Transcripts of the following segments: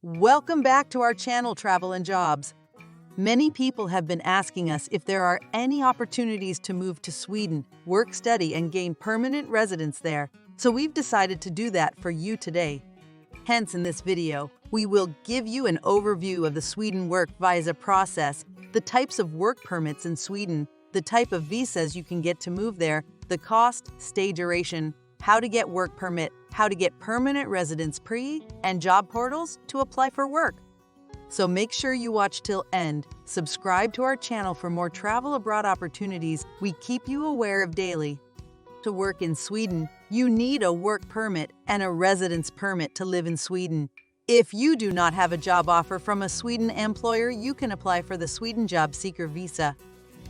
Welcome back to our channel, Travel and Jobs. Many people have been asking us if there are any opportunities to move to Sweden, work, study, and gain permanent residence there. So we've decided to do that for you today. Hence, in this video, we will give you an overview of the Sweden work visa process, the types of work permits in Sweden, the type of visas you can get to move there, the cost, stay duration, how to get work permit, how to get permanent residence and job portals to apply for work. So make sure you watch till end, subscribe to our channel for more travel abroad opportunities we keep you aware of daily. To work in Sweden, you need a work permit and a residence permit to live in Sweden. If you do not have a job offer from a Sweden employer, you can apply for the Sweden Job Seeker Visa.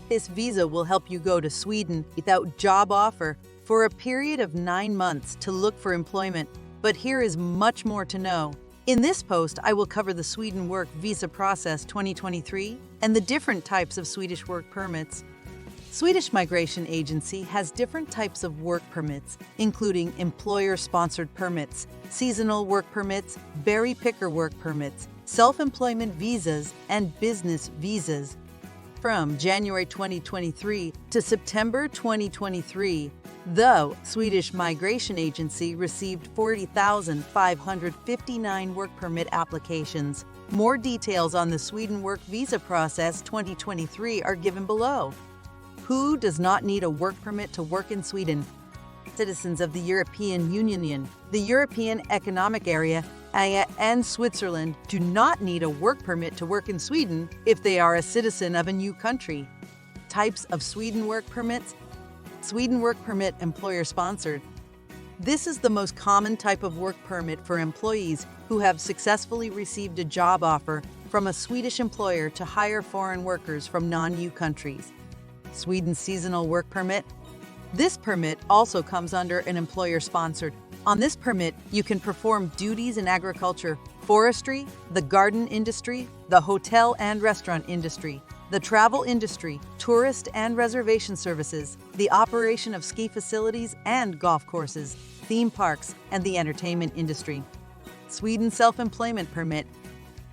This visa will help you go to Sweden without job offer for a period of 9 months to look for employment. But here is much more to know. In this post, I will cover the Sweden Work Visa Process 2023 and the different types of Swedish work permits. Swedish Migration Agency has different types of work permits, including employer-sponsored permits, seasonal work permits, berry picker work permits, self-employment visas, and business visas. From January 2023 to September 2023, the Swedish Migration Agency received 40,559 work permit applications. More details on the Sweden Work Visa Process 2023 are given below. Who does not need a work permit to work in Sweden? Citizens of the European Union, the European Economic Area, and Switzerland do not need a work permit to work in Sweden if they are a citizen of a new country. Types of Sweden work permits. Sweden work permit employer-sponsored. This is the most common type of work permit for employees who have successfully received a job offer from a Swedish employer to hire foreign workers from non-EU countries. Sweden seasonal work permit. This permit also comes under an employer-sponsored. On this permit, you can perform duties in agriculture, forestry, the garden industry, the hotel and restaurant industry, the travel industry, tourist and reservation services, the operation of ski facilities and golf courses, theme parks, and the entertainment industry. Sweden Self-Employment Permit.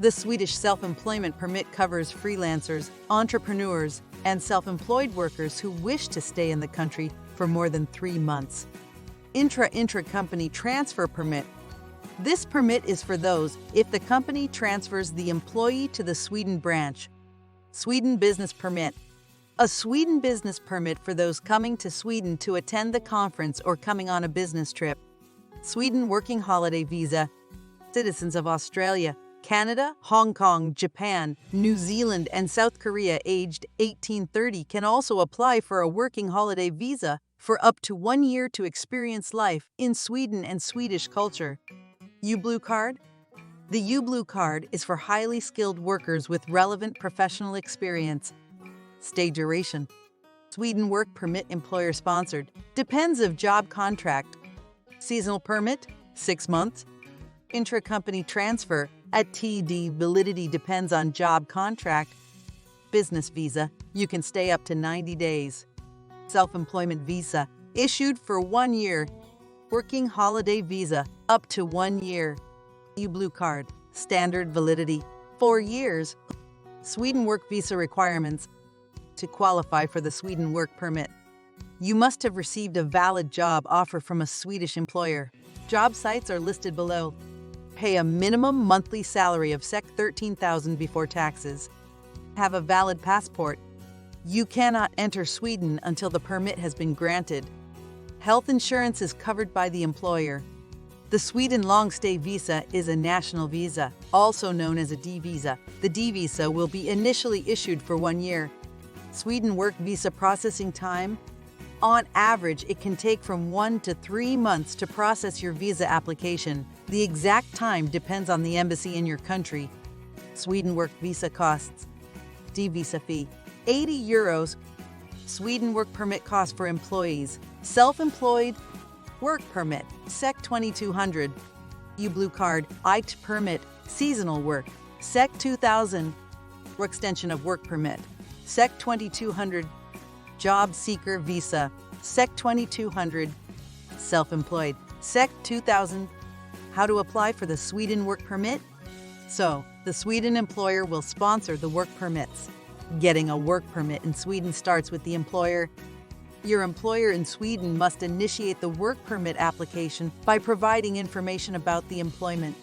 The Swedish Self-Employment Permit covers freelancers, entrepreneurs, and self-employed workers who wish to stay in the country for more than 3 months. Intra-company transfer permit. This permit is for those if the company transfers the employee to the Sweden branch. Sweden business permit. A Sweden business permit for those coming to Sweden to attend the conference or coming on a business trip. Sweden working holiday visa. Citizens of Australia, Canada, Hong Kong, Japan, New Zealand, and South Korea aged 18-30 can also apply for a working holiday visa for up to 1 year to experience life in Sweden and Swedish culture. U-Blue card. The U-Blue card is for highly skilled workers with relevant professional experience. Stay duration. Sweden work permit employer-sponsored. Depends of job contract. Seasonal permit, 6 months. Intra-company transfer, at TD validity depends on job contract. Business visa, you can stay up to 90 days. Self-employment visa, issued for 1 year. Working holiday visa, up to 1 year. U-Blue card, standard validity, 4 years. Sweden work visa requirements. To qualify for the Sweden work permit, you must have received a valid job offer from a Swedish employer. Job sites are listed below. Pay a minimum monthly salary of 13,000 before taxes. Have a valid passport. You cannot enter Sweden until the permit has been granted. Health insurance is covered by the employer. The Sweden long stay visa is a national visa, also known as a D visa. The D visa will be initially issued for 1 year. Sweden work visa processing time. On average, it can take from 1 to 3 months to process your visa application. The exact time depends on the embassy in your country. Sweden work visa costs. D visa fee, €80. Sweden work permit cost for employees. Self-employed work permit, 2,200. U-Blue card, IT permit, seasonal work, 2,000. Work extension of work permit, 2,200. Job Seeker Visa, 2,200. Self-employed, 2,000. How to apply for the Sweden work permit? So, the Sweden employer will sponsor the work permits. Getting a work permit in Sweden starts with the employer. Your employer in Sweden must initiate the work permit application by providing information about the employment.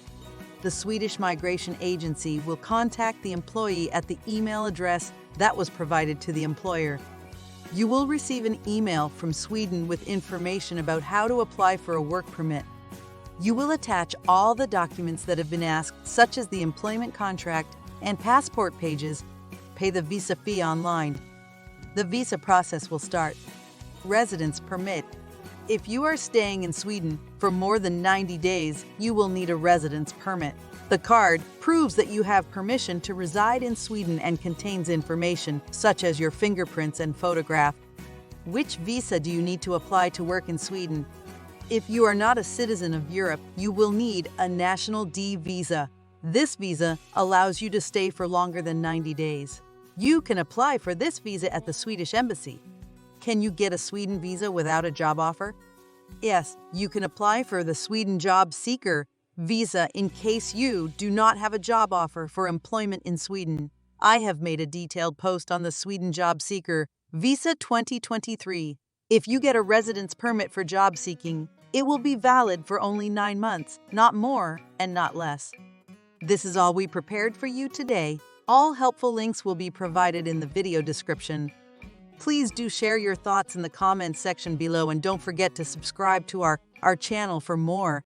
The Swedish Migration Agency will contact the employee at the email address that was provided to the employer. You will receive an email from Sweden with information about how to apply for a work permit. You will attach all the documents that have been asked, such as the employment contract and passport pages. Pay the visa fee online. The visa process will start. Residence permit. If you are staying in Sweden for more than 90 days, you will need a residence permit. The card proves that you have permission to reside in Sweden and contains information such as your fingerprints and photograph. Which visa do you need to apply to work in Sweden? If you are not a citizen of Europe, you will need a National D visa. This visa allows you to stay for longer than 90 days. You can apply for this visa at the Swedish Embassy. Can you get a Sweden visa without a job offer? Yes, you can apply for the Sweden Job Seeker visa in case you do not have a job offer for employment in Sweden. I have made a detailed post on the Sweden Job Seeker Visa 2023. If you get a residence permit for job seeking, it will be valid for only 9 months, not more and not less. This is all we prepared for you today. All helpful links will be provided in the video description. Please do share your thoughts in the comments section below and don't forget to subscribe to our channel for more.